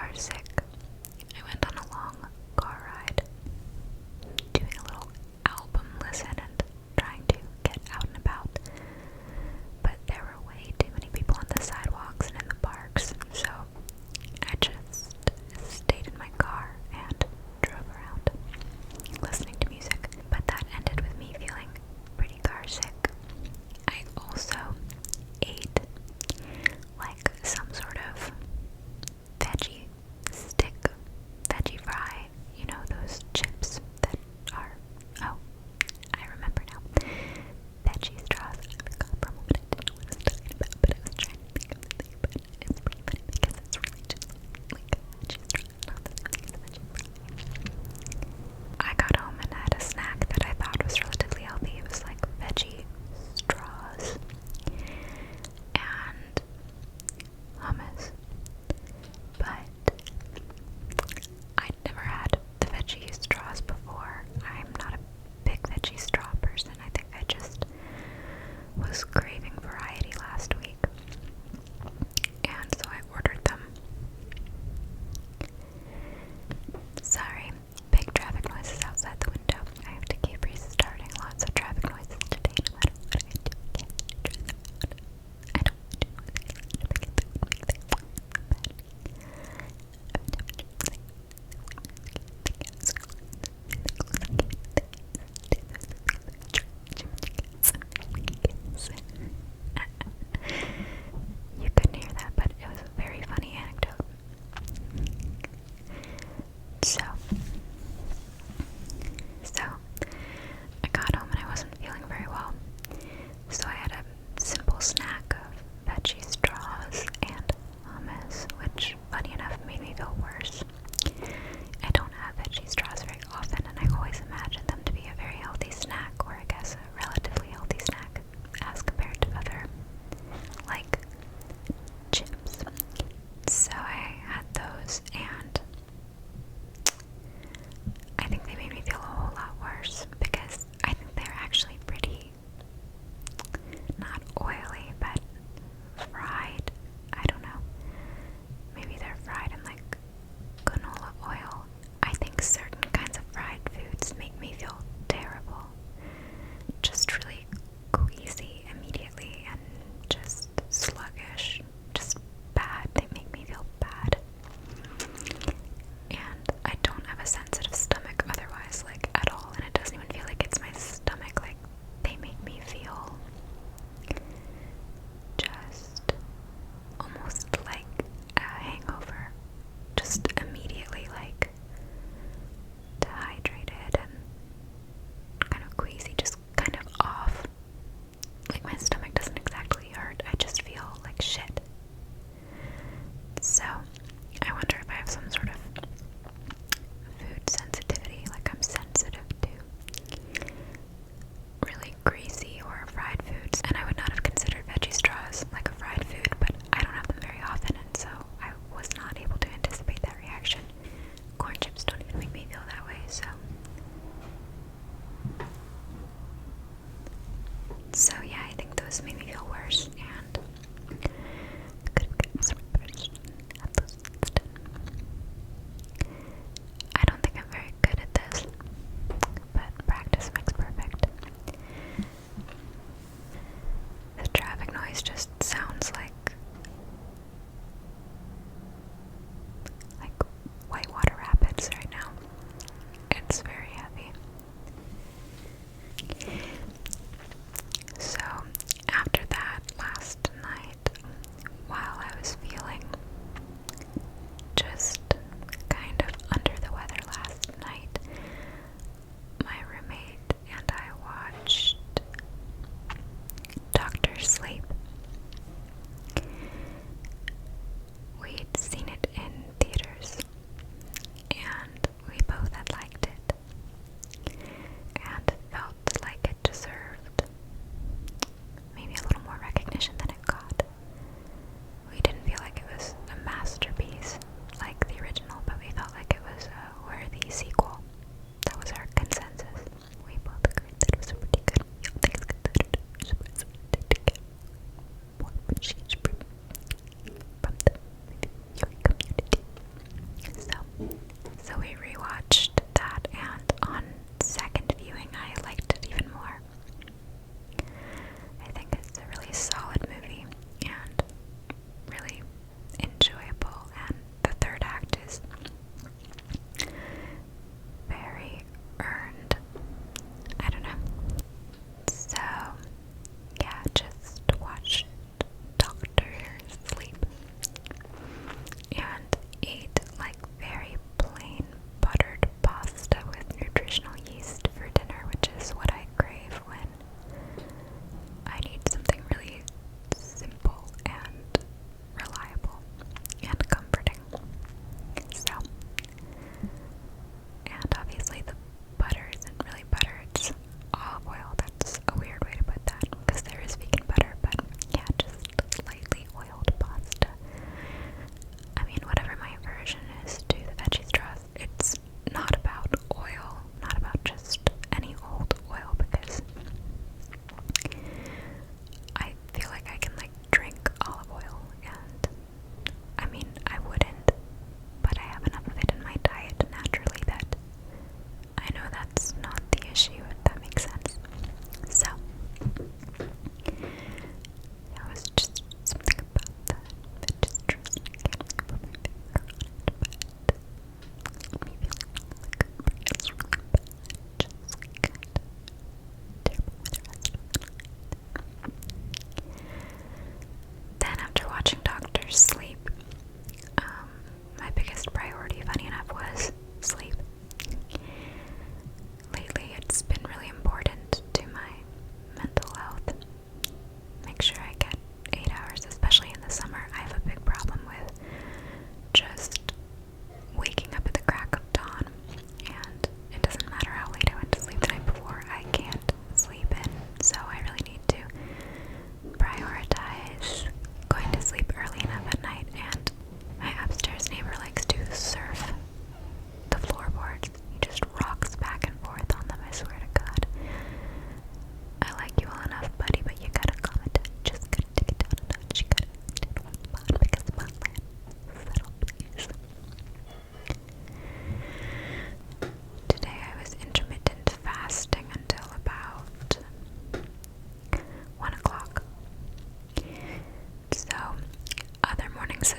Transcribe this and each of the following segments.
car sick. I went on a long car ride, doing a little album listen and trying to get out and about. But there were way too many people on the sidewalks and in the parks, so I just stayed in my car and drove around, listening to music. But that ended with me feeling pretty car sick. I also ate like some sort of veggie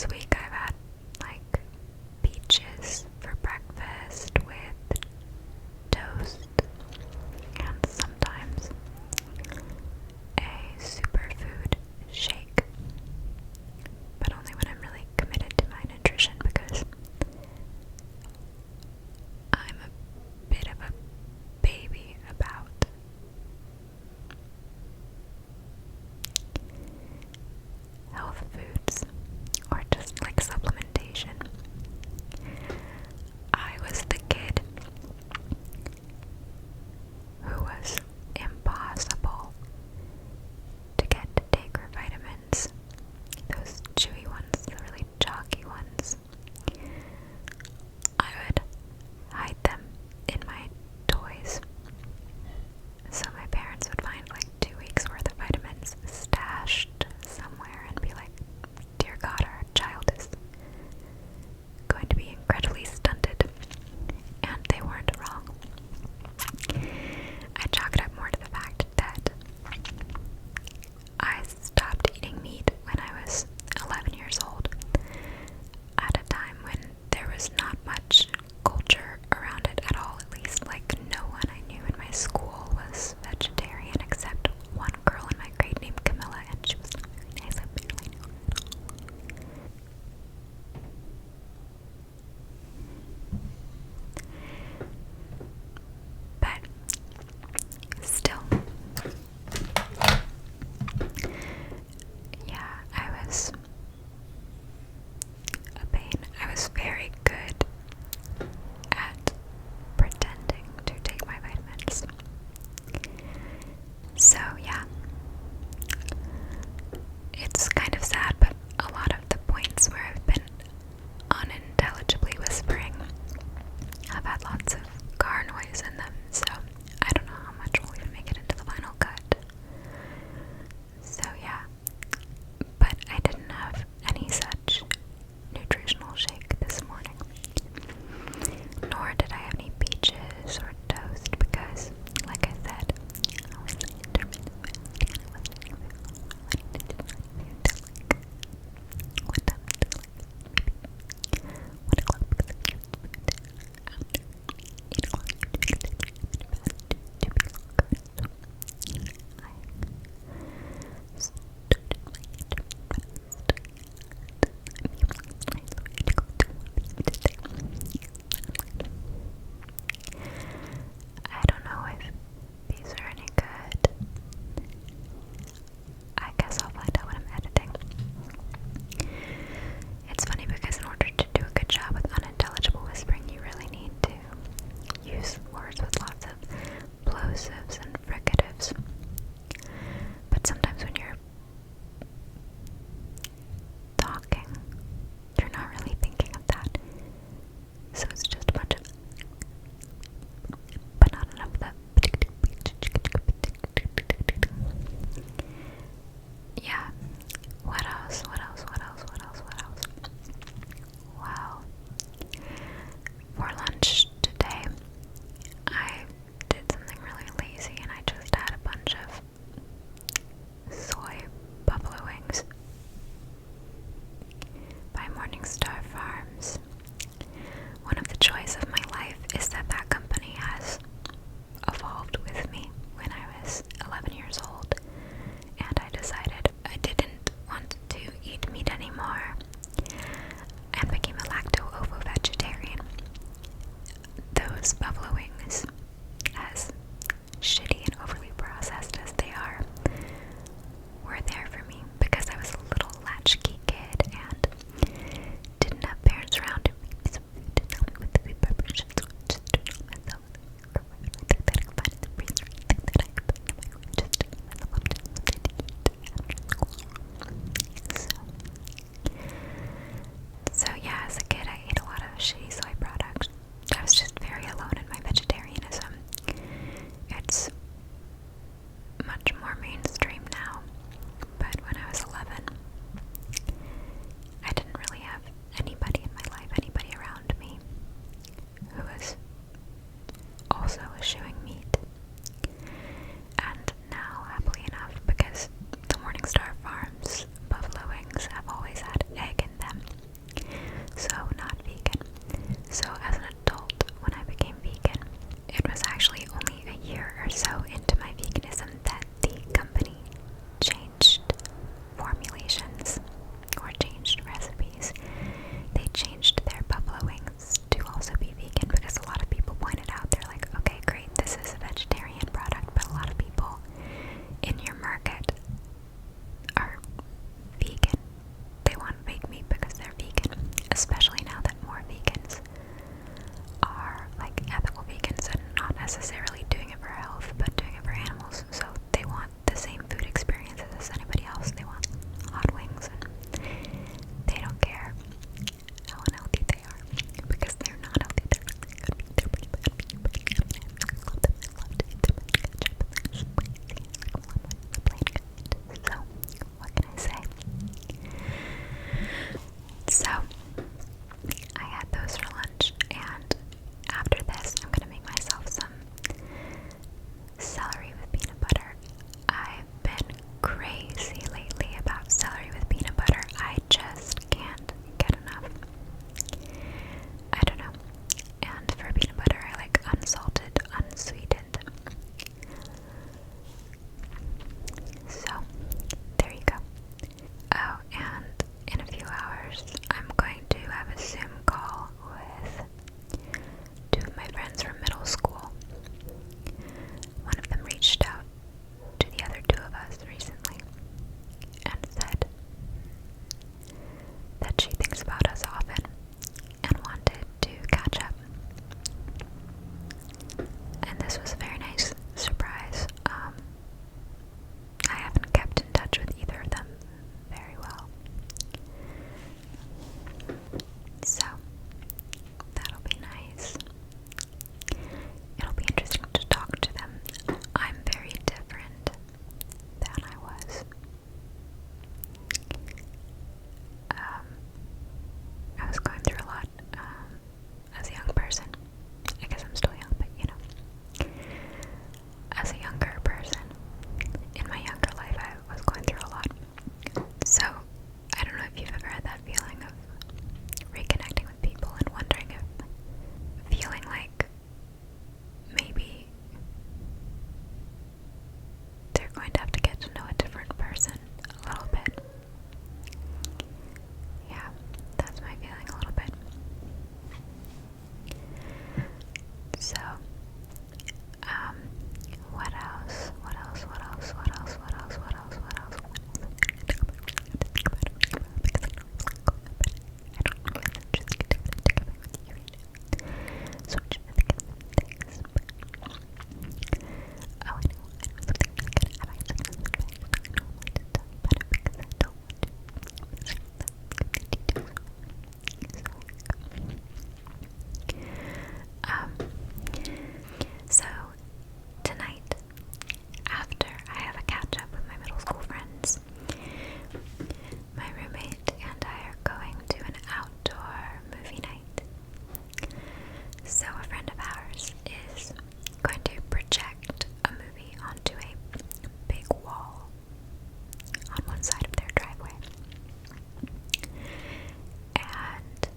this week I've had like peaches for breakfast with toast and sometimes a superfood shake, but only when I'm really committed to my nutrition because I'm a bit of a baby about health foods or just like supplementation. I was the kid who was impossible to get to take her vitamins, those chewy ones, the really chalky ones. I would hide them in my toys, so my parents would find like 2 weeks worth of vitamins stashed somewhere and be like, dear God, our child is going to be incredibly stunted. And they weren't wrong. I chalk it up more to the fact that I stopped eating meat when I was 11 years old, at a time when there was not much culture around it at all. At least like no one I knew in my school was vegetarian except one girl in my grade named Camilla, and she was not very nice. I barely knew her at all. But still, yeah, I was a pain. I was very good at pretending to take my vitamins. So yeah, it's kind of sad, but a lot of the points where I've been unintelligibly whispering have had lots of car noise in them, so I don't know how much will even make it into the final cut. So yeah, but I didn't have any such nutritional shake this morning. thinks about us often and wanted to catch up. And this was a very nice surprise. I haven't kept in touch with either of them very well. So, that'll be nice. It'll be interesting to talk to them. I'm very different than I was. I was going through a lot as a young person. I guess I'm still young, but you know. As a younger person, in my younger life, I was going through a lot. So, I don't know if you've ever had that feeling of reconnecting with people and wondering if feeling like maybe they're going to have to get to know a different person a little bit. Yeah, that's my feeling a little bit. So, what else? What else? What else? What else? What else? What else? What else? So tonight, after I have a catch up with my middle school friends, my roommate and I are going to an outdoor movie night. So a friend of ours is going to project a movie onto a big wall on one side of their driveway. And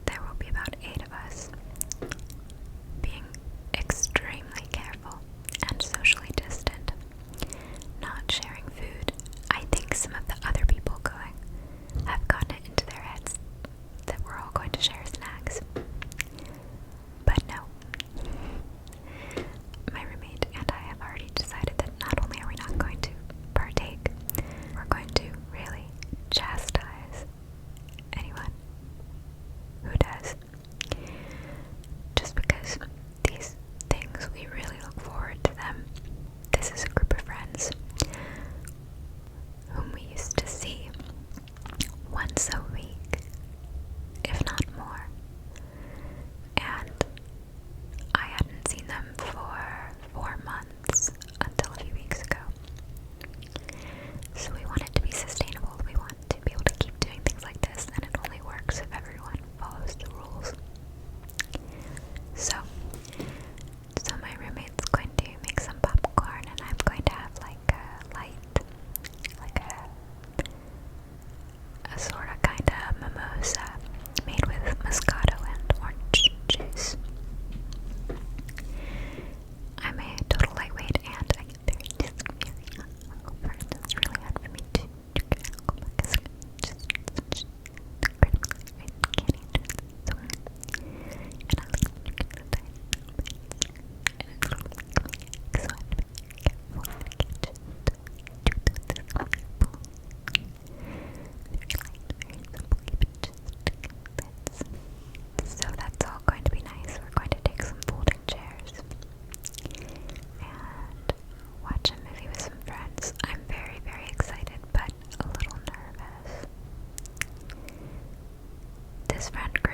there will be about 8 of us, being extremely careful and socially distant, not sharing food. I think some of the other people going have gotten it into their heads that we're all going to share snacks. But no. My roommate and I have already decided that not only are we not going to partake, we're going to really chastise anyone who does. Just because these things, we really look forward to them. This is a group of friends whom we used to see once a week, if not more. And I hadn't seen them for 4 months until a few weeks ago. So we want it to be sustainable. We want to be able to keep doing things like this, and it only works if everyone follows the rules. So my roommate's going to make some popcorn, and I'm going to have like a light, like a sort of kind of mimosa made with Moscato and orange juice. I'm a total lightweight, and I get very dizzy. It's really hard for me to drink alcohol because it's just such incredibly lightweight. I can't handle it. So, and I like to drink it at and it's really like, so I have to be careful and I can't just do this very light, very simple, keep it just like this. So that's all going to be nice. We're going to take some folding chairs and watch a movie with some friends. I'm very, very excited, but a little nervous. This friend group